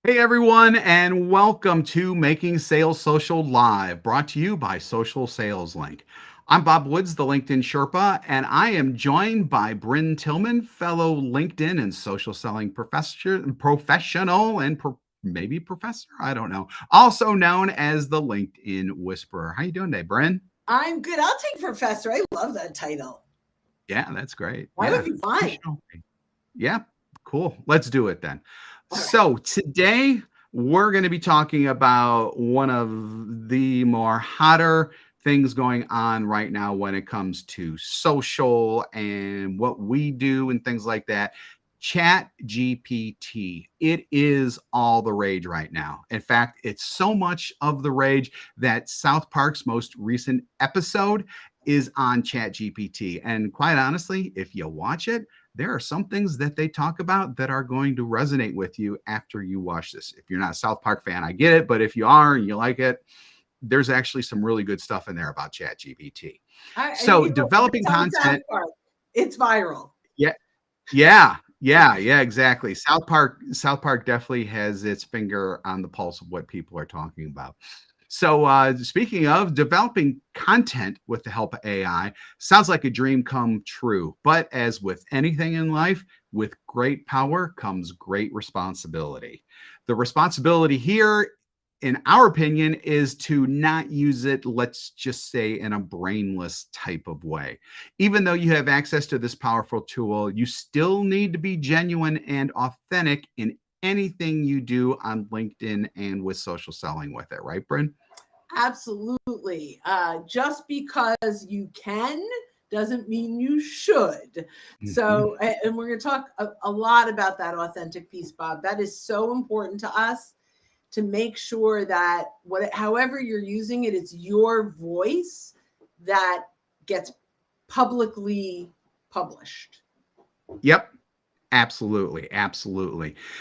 Hey everyone, and welcome to Making Sales Social Live, brought to you by Social Sales Link. I'm Bob Woods, the LinkedIn Sherpa, and I am joined by Brynne Tillman, fellow LinkedIn and social selling professional and maybe professor, I don't know, also known as the LinkedIn Whisperer. How you doing today, Brynne? I'm good. I'll take professor. I love that title. Yeah, that's great. That would be fine. Yeah, cool. Let's do it then. All right. So today we're going to be talking about one of the more hotter things going on right now when it comes to social and what we do and things like that. Chat GPT. It is all the rage right now. In fact, it's so much of the rage that South Park's most recent episode is on Chat GPT. And quite honestly, if you watch it, there are some things that they talk about that are going to resonate with you after you watch this. If you're not a South Park fan, I get it, but if you are and you like it, there's actually some really good stuff in there about Chat GPT. So developing content, it's viral. Yeah, exactly. South Park definitely has its finger on the pulse of what people are talking about. So speaking of developing content with the help of AI, sounds like a dream come true. But as with anything in life, with great power comes great responsibility. The responsibility here, in our opinion, is to not use it, let's just say, in a brainless type of way. Even though you have access to this powerful tool, you still need to be genuine and authentic in anything you do on LinkedIn and with social selling with it, right, Brynne? Absolutely. Just because you can doesn't mean you should. Mm-hmm. So, and we're going to talk a lot about that authentic piece, Bob. That is so important to us, to make sure that however you're using it, it's your voice that gets publicly published. Yep. Absolutely.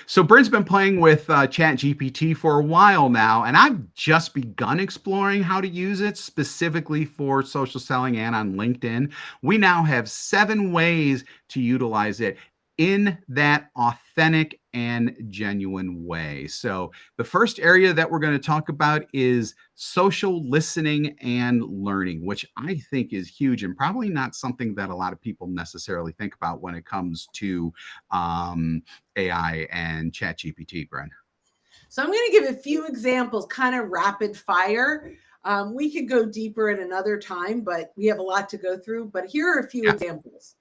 So Brynne's been playing with Chat GPT for a while now, and I've just begun exploring how to use it specifically for social selling and on LinkedIn. We now have 7 ways to utilize it in that authentic and genuine way. So the first area that we're going to talk about is social listening and learning, which I think is huge and probably not something that a lot of people necessarily think about when it comes to AI and ChatGPT, Brynne. So I'm going to give a few examples, kind of rapid fire. We could go deeper at another time, but we have a lot to go through. But here are a few examples.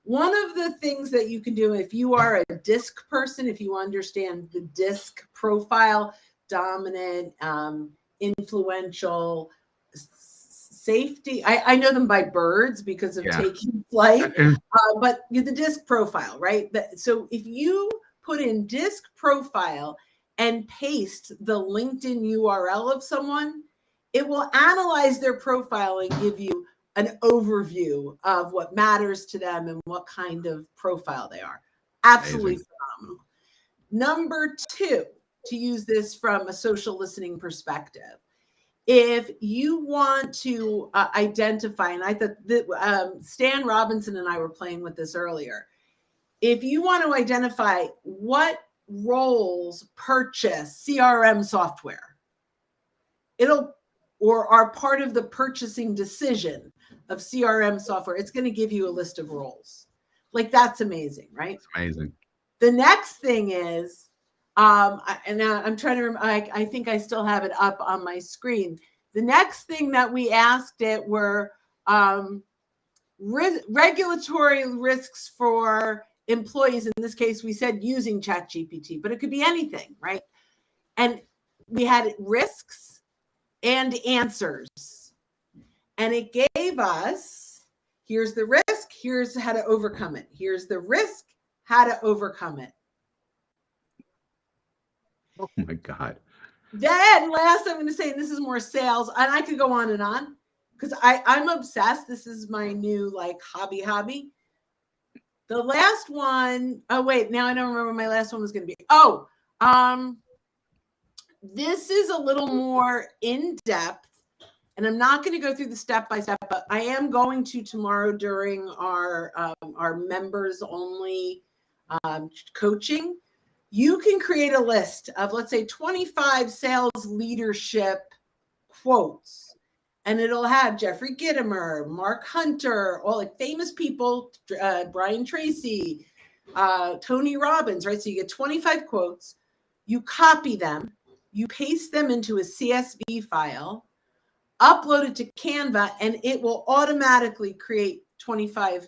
One of the things that you can do if you are a DISC person, if you understand the DISC profile, dominant, influential, safety. I know them by birds because of taking flight, but the DISC profile, right? So if you put in DISC profile and paste the LinkedIn URL of someone, it will analyze their profile and give you an overview of what matters to them and what kind of profile they are. Absolutely phenomenal. Number 2, to use this from a social listening perspective, if you want to identify, and I thought that Stan Robinson and I were playing with this earlier, if you want to identify what roles purchase CRM software, or are part of the purchasing decision of CRM software, it's going to give you a list of roles. Like, that's amazing, right? It's amazing. The next thing is, and now I'm trying to remember, I think I still have it up on my screen. The next thing that we asked it were regulatory risks for employees. In this case, we said using ChatGPT, but it could be anything, right? And we had risks and answers. And it gave us, here's the risk, here's how to overcome it. Here's the risk, how to overcome it. Oh my God. Then last I'm going to say, and this is more sales, and I could go on because I'm obsessed. This is my new hobby. The last one, oh wait, now I don't remember what my last one was going to be. This is a little more in-depth, and I'm not going to go through the step-by-step, but I am going to tomorrow during our members-only coaching. you can create a list of, let's say, 25 sales leadership quotes, and it'll have Jeffrey Gitomer, Mark Hunter, all like famous people, Brian Tracy, Tony Robbins, right? So you get 25 quotes, you copy them, you paste them into a CSV file, upload it to Canva, and it will automatically create 25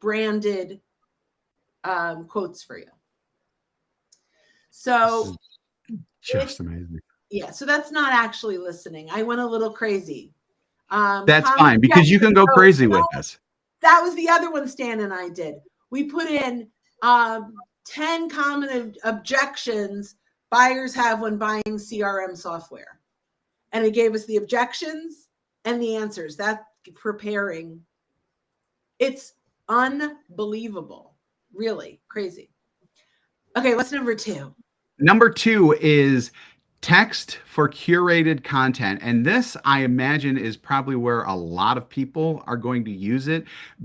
branded quotes for you. So just amazing. Yeah, so that's not actually listening. I went a little crazy. That's fine, because you can go crazy with this. That was the other one Stan and I did. We put in 10 common objections buyers have when buying CRM software. And it gave us the objections and the answers. That preparing, it's unbelievable. Really crazy. Okay, what's number 2? Number 2 is text for curated content. And this, I imagine, is probably where a lot of people are going to use it,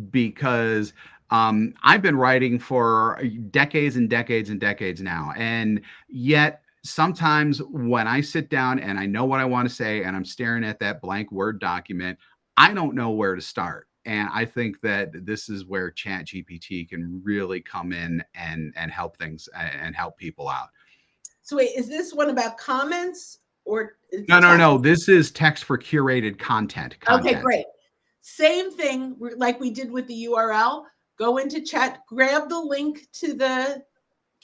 because I've been writing for decades and decades and decades now. And yet sometimes when I sit down and I know what I want to say and I'm staring at that blank Word document, I don't know where to start. And I think that this is where ChatGPT can really come in and help things and help people out. So wait, is this one about comments or? No. This is text for curated content. Okay, great. Same thing like we did with the URL. Go into chat, grab the link to the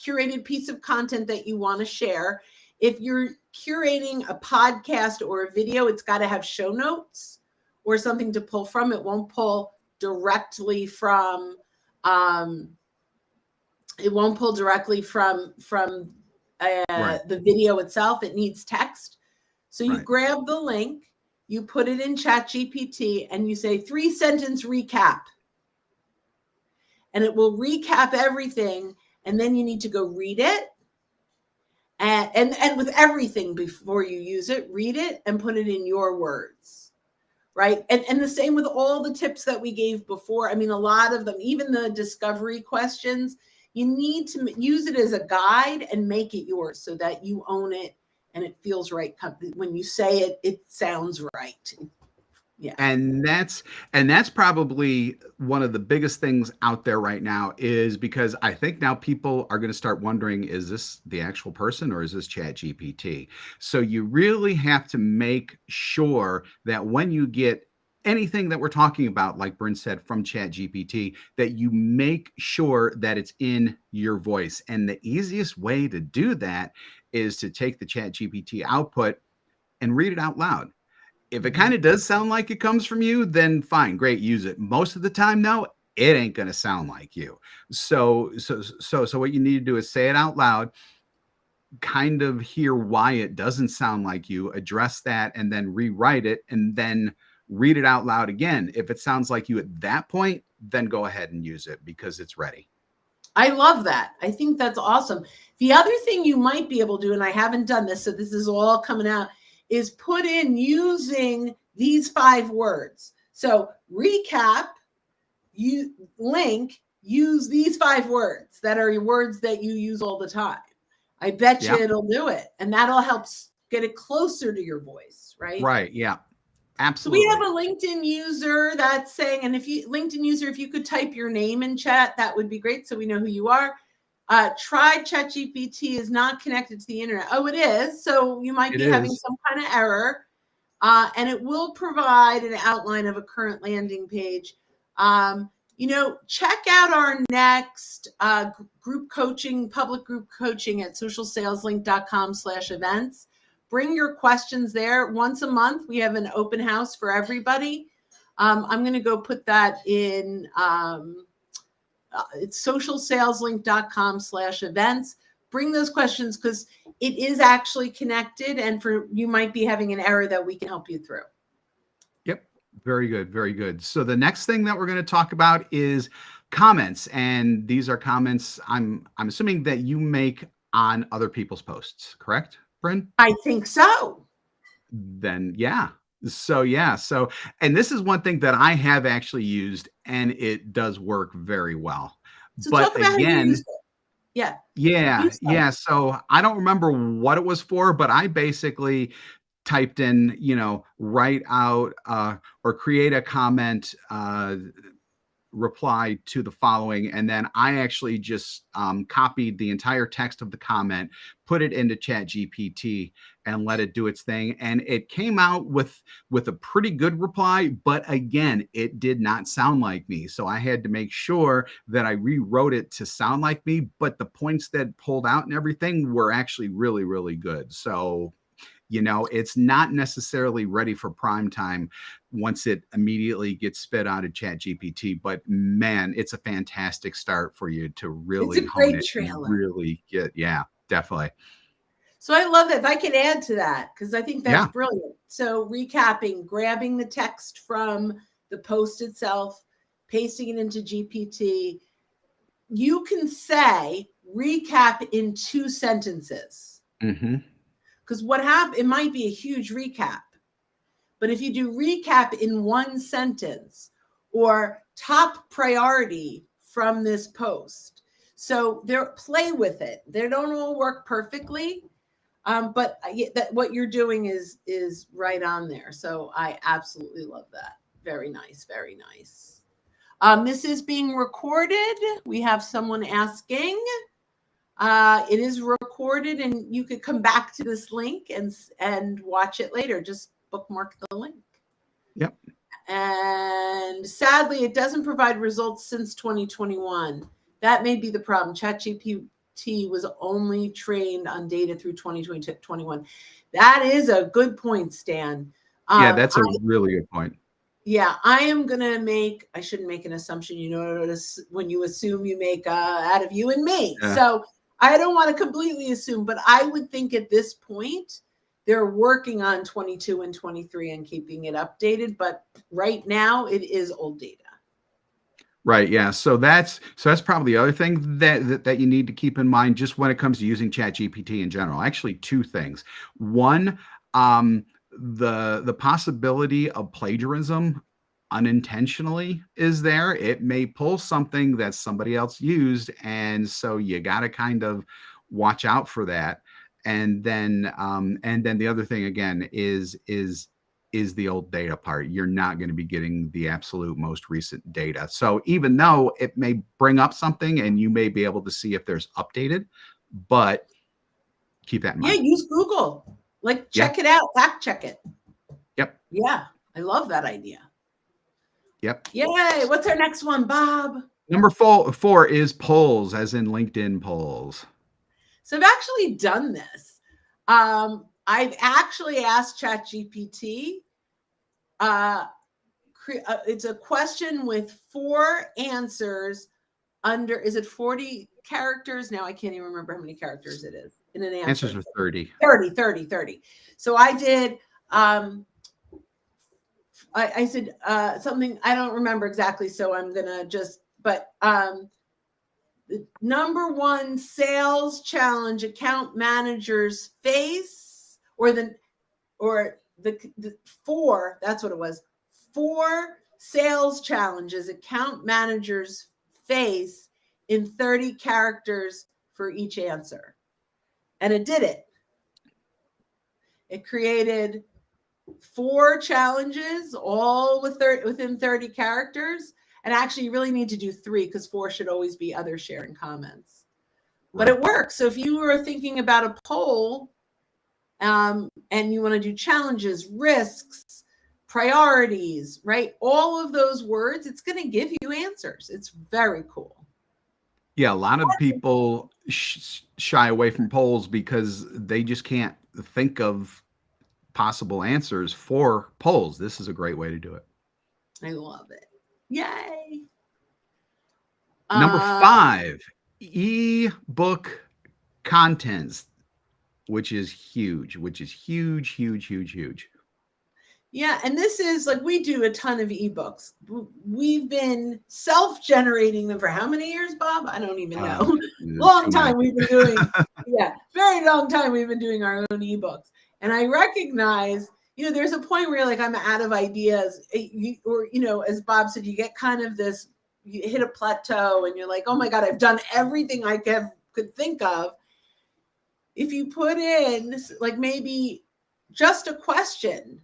curated piece of content that you want to share. If you're curating a podcast or a video, it's got to have show notes or something to pull from. It won't pull directly from the video itself. It needs text. So you grab the link, you put it in ChatGPT, and you say 3-sentence recap. And it will recap everything. And then you need to go read it. And with everything before you use it, read it and put it in your words. Right. And the same with all the tips that we gave before. I mean, a lot of them, even the discovery questions, you need to use it as a guide and make it yours so that you own it and it feels right. When you say it, it sounds right. Yeah. And that's probably one of the biggest things out there right now, is because I think now people are going to start wondering, is this the actual person or is this ChatGPT? So you really have to make sure that when you get anything that we're talking about, like Brynne said, from ChatGPT, that you make sure that it's in your voice. And the easiest way to do that is to take the ChatGPT output and read it out loud. If it kind of does sound like it comes from you, then fine, great, use it. Most of the time, no, it ain't going to sound like you. So what you need to do is say it out loud, kind of hear why it doesn't sound like you, address that, and then rewrite it, and then read it out loud again. If it sounds like you at that point, then go ahead and use it because it's ready. I love that. I think that's awesome. The other thing you might be able to do, and I haven't done this, so this is all coming out, is put in using these 5 words. So recap, link, use these 5 words that are your words that you use all the time. I bet you it'll do it. And that'll help get it closer to your voice, right? Right. Yeah. Absolutely. So we have a LinkedIn user that's saying, and if you could type your name in chat, that would be great. So we know who you are. Try ChatGPT is not connected to the internet. Oh, it is. So you might be having some kind of error. And it will provide an outline of a current landing page. Check out our next group coaching, public group coaching at socialsaleslink.com/events. Bring your questions there. Once a month, we have an open house for everybody. I'm going to go put that in. It's socialsaleslink.com/events. Bring those questions because it is actually connected, and you might be having an error that we can help you through. Yep. Very good. Very good. So the next thing that we're going to talk about is comments. And these are comments I'm assuming that you make on other people's posts, correct, Brynne? I think so. Then yeah. So, and this is one thing that I have actually used, and it does work very well. So but talk about again, how you use it. Yeah. Yeah. So I don't remember what it was for, but I basically typed in, write out or create a comment reply to the following, and then I actually just copied the entire text of the comment, put it into ChatGPT, and let it do its thing, and it came out with a pretty good reply. But again, it did not sound like me, so I had to make sure that I rewrote it to sound like me. But the points that pulled out and everything were actually really, really good. So it's not necessarily ready for prime time once it immediately gets spit out of ChatGPT, but man, it's a fantastic start for you to It's a really hone great it and trailer. really yeah, definitely. So I love that. If I could add to that, because I think that's Yeah. brilliant. So recapping, grabbing the text from the post itself, pasting it into GPT, you can say recap in 2 sentences. Mm-hmm. Because what happened, it might be a huge recap, but if you do recap in 1 sentence or top priority from this post, so they're play with it. They don't all work perfectly, but that what you're doing is right on there. So I absolutely love that. Very nice, very nice. This is being recorded. We have someone asking. It is recorded, and you could come back to this link and watch it later. Just bookmark the link. Yep. And sadly, it doesn't provide results since 2021. That may be the problem. ChatGPT was only trained on data through 2021. That is a good point, Stan. Yeah, that's a really good point. Yeah, I am going to I shouldn't make an assumption. When you assume, you make out of you and me. Yeah. So I don't want to completely assume, but I would think at this point, they're working on 22 and 23 and keeping it updated. But right now it is old data. Right. Yeah. So that's probably the other thing that you need to keep in mind just when it comes to using ChatGPT in general. Actually, 2 things. One, the possibility of plagiarism unintentionally is there. It may pull something that somebody else used, and so you got to kind of watch out for that. And then the other thing again is the old data part. You're not going to be getting the absolute most recent data. So even though it may bring up something and you may be able to see if there's updated, but keep that in mind. Yeah, use Google. Check it out, fact check it. Yep. Yeah, I love that idea. Yep. Yay. What's our next one, Bob? Number 4 is polls, as in LinkedIn polls. So I've actually done this. I've actually asked ChatGPT. It's a question with 4 answers under, is it 40 characters? Now I can't even remember how many characters it is in an answer. Answers are 30. 30. So I did, I said something, I don't remember exactly. So I'm going to the number 1 sales challenge account managers face, or the 4, that's what it was. 4 sales challenges account managers face in 30 characters for each answer. And it did it. It created 4 challenges, all within 30 characters. And actually, you really need to do 3 because 4 should always be other sharing comments. Right. But it works. So if you were thinking about a poll and you want to do challenges, risks, priorities, right? All of those words, it's going to give you answers. It's very cool. Yeah, a lot of people shy away from polls because they just can't think of possible answers for polls. This is a great way to do it. I love it. Yay. Number 5, eBook contents, which is huge. Yeah, and this is we do a ton of ebooks. We've been self-generating them for how many years, Bob? I don't even know. Long time we've been doing. Yeah, very long time we've been doing our own ebooks. And I recognize, there's a point where you're like, I'm out of ideas, or as Bob said, you get kind of this, you hit a plateau, and you're like, oh my God, I've done everything I could think of, if you put in like maybe just a question,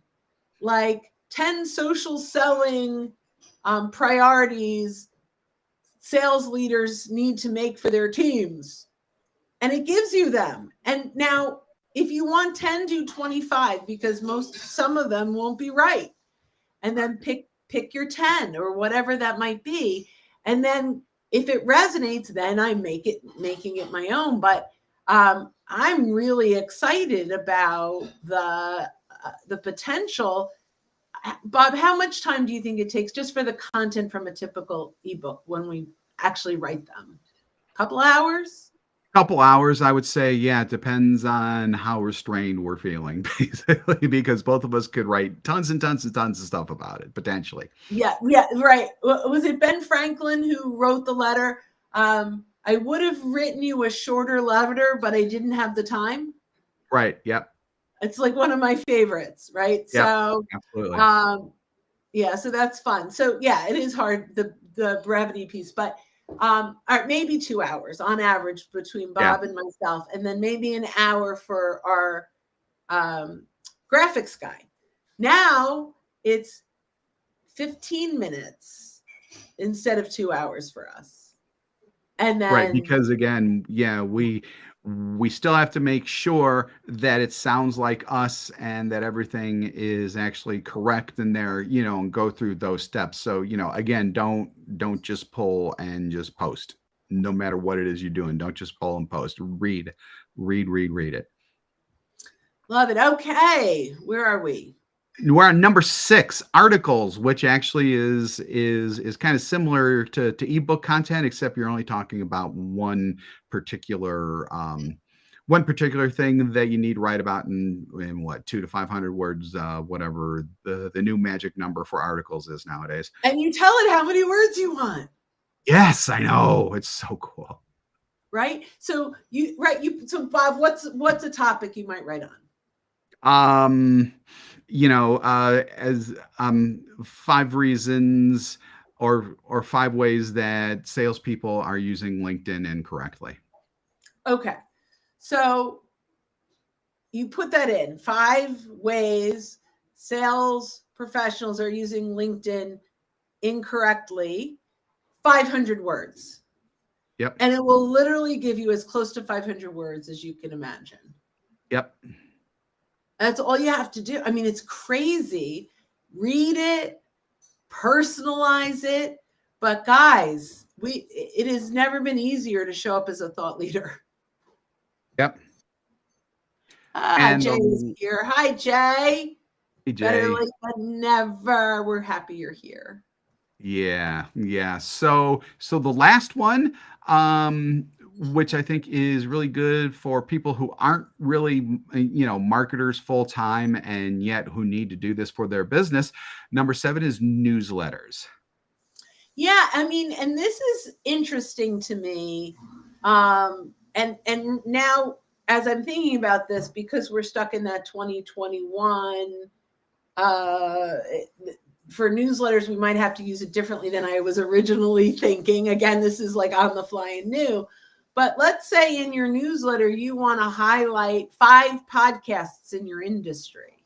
like 10 social selling priorities sales leaders need to make for their teams, and it gives you them. And now if you want 10, do 25, because some of them won't be right. And then pick your 10 or whatever that might be. And then if it resonates, then I'm making it my own. But I'm really excited about the potential. Bob, how much time do you think it takes just for the content from a typical ebook when we actually write them? A couple hours? Couple hours, I would say. Yeah, it depends on how restrained we're feeling, basically, because both of us could write tons and tons and tons of stuff about it, potentially. Yeah, right. Was it Ben Franklin who wrote the letter? I would have written you a shorter letter, but I didn't have the time. Right. Yep. It's like one of my favorites, right? Yep, So, absolutely. Yeah, so that's fun. So yeah, it is hard, the brevity piece, but maybe 2 hours on average between Bob and myself, and then maybe an hour for our graphics guy. Now it's 15 minutes instead of 2 hours for us. And then right, because again, we still have to make sure that it sounds like us and that everything is actually correct in there, and go through those steps. So, again, don't just pull and just post. No matter what it is you're doing, don't just pull and post. Read it. Love it. Okay, where are we? We're on number 6, articles, which actually is kind of similar to ebook content, except you're only talking about one particular thing that you need to write about in what, 200 to 500 words, whatever the new magic number for articles is nowadays. And you tell it how many words you want. Yes, I know. It's so cool. Right? So so Bob, what's a topic you might write on? As 5 reasons or 5 ways that salespeople are using LinkedIn incorrectly. Okay. So you put that in 5 ways sales professionals are using LinkedIn incorrectly, 500 words. Yep. And it will literally give you as close to 500 words as you can imagine. Yep. That's all you have to do. I mean, it's crazy. Read it, personalize it. But guys, it has never been easier to show up as a thought leader. Yep. Jay's here. Hi, Jay. Hey, Jay. Better late than never. We're happy you're here. Yeah. So the last one, which I think is really good for people who aren't really, marketers full time and yet who need to do this for their business. Number 7 is newsletters. Yeah, I mean, and this is interesting to me. And now as I'm thinking about this, because we're stuck in that 2021, for newsletters, we might have to use it differently than I was originally thinking. Again, this is like on the fly and new. But let's say in your newsletter, you want to highlight 5 podcasts in your industry.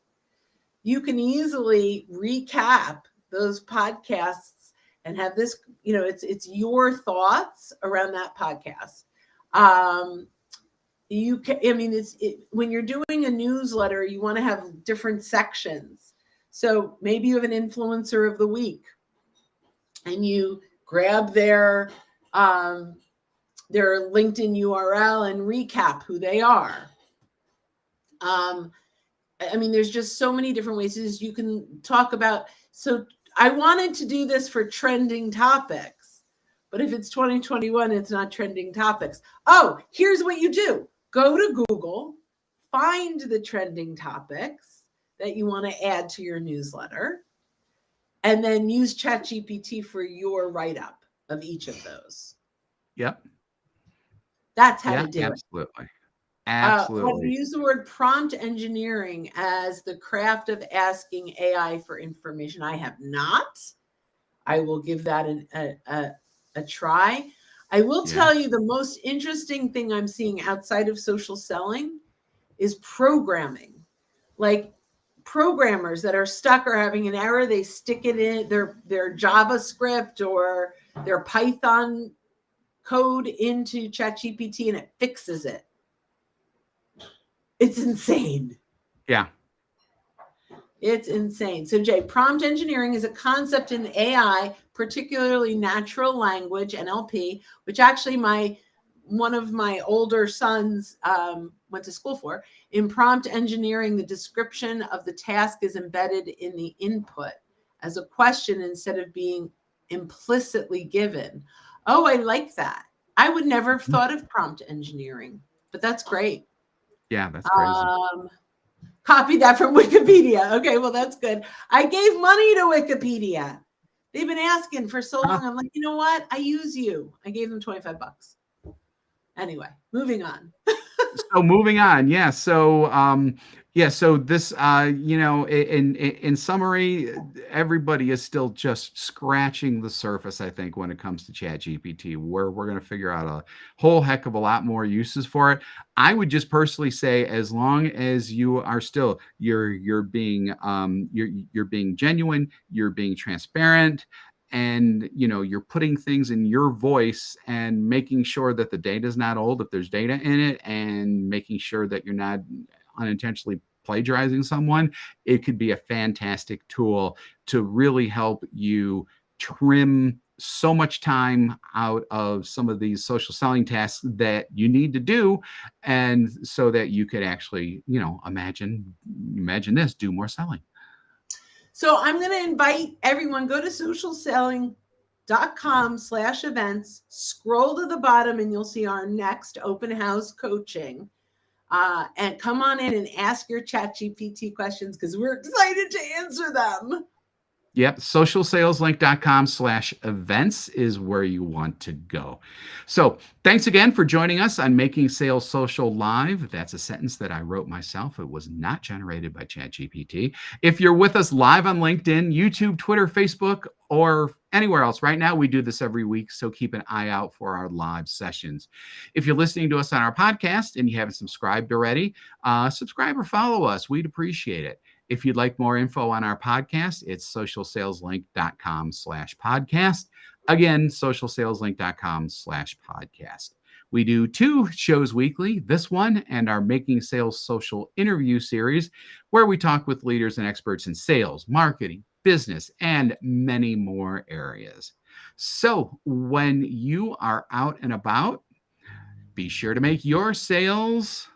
You can easily recap those podcasts and have this, it's your thoughts around that podcast. When you're doing a newsletter, you want to have different sections. So maybe you have an influencer of the week and you grab their LinkedIn URL and recap who they are. There's just so many different ways you can talk about. So I wanted to do this for trending topics, but if it's 2021, it's not trending topics. Oh, here's what you do. Go to Google, find the trending topics that you want to add to your newsletter, and then use ChatGPT for your write-up of each of those. Yep. That's how to do absolutely. it. Absolutely. Have you used the word prompt engineering as the craft of asking AI for information? I have not. I will give that a try. I will tell you the most interesting thing I'm seeing outside of social selling is programming. Like programmers that are stuck or having an error, they stick it in their JavaScript or their Python code into ChatGPT and it fixes it. It's insane. Yeah. It's insane. So, Jay, prompt engineering is a concept in AI, particularly natural language, NLP, which actually one of my older sons went to school for. In prompt engineering, the description of the task is embedded in the input as a question instead of being implicitly given. Oh, I like that. I would never have thought of prompt engineering, but that's great. Yeah, that's crazy. Copied that from Wikipedia. Okay, well, that's good. I gave money to Wikipedia. They've been asking for so long. I'm like, you know what? I use you. I gave them $25. Anyway, moving on. So moving on. Yeah. So, so this, in summary, everybody is still just scratching the surface, I think, when it comes to ChatGPT, where we're going to figure out a whole heck of a lot more uses for it. I would just personally say, as long as you are still, you're being genuine, you're being transparent, and you're putting things in your voice and making sure that the data is not old if there's data in it, and making sure that you're not unintentionally plagiarizing someone, it could be a fantastic tool to really help you trim so much time out of some of these social selling tasks that you need to do, and so that you could actually imagine this, do more selling. So I'm going to invite everyone, go to socialselling.com/events, scroll to the bottom, and you'll see our next open house coaching. And come on in and ask your ChatGPT questions because we're excited to answer them. Yep. Socialsaleslink.com/events is where you want to go. So thanks again for joining us on Making Sales Social Live. That's a sentence that I wrote myself. It was not generated by ChatGPT. If you're with us live on LinkedIn, YouTube, Twitter, Facebook, or anywhere else, right now we do this every week, so keep an eye out for our live sessions. If you're listening to us on our podcast and you haven't subscribed already, subscribe or follow us. We'd appreciate it. If you'd like more info on our podcast, it's socialsaleslink.com/podcast. Again, socialsaleslink.com/podcast. We do 2 shows weekly, this one and our Making Sales Social interview series, where we talk with leaders and experts in sales, marketing, business, and many more areas. So when you are out and about, be sure to make your sales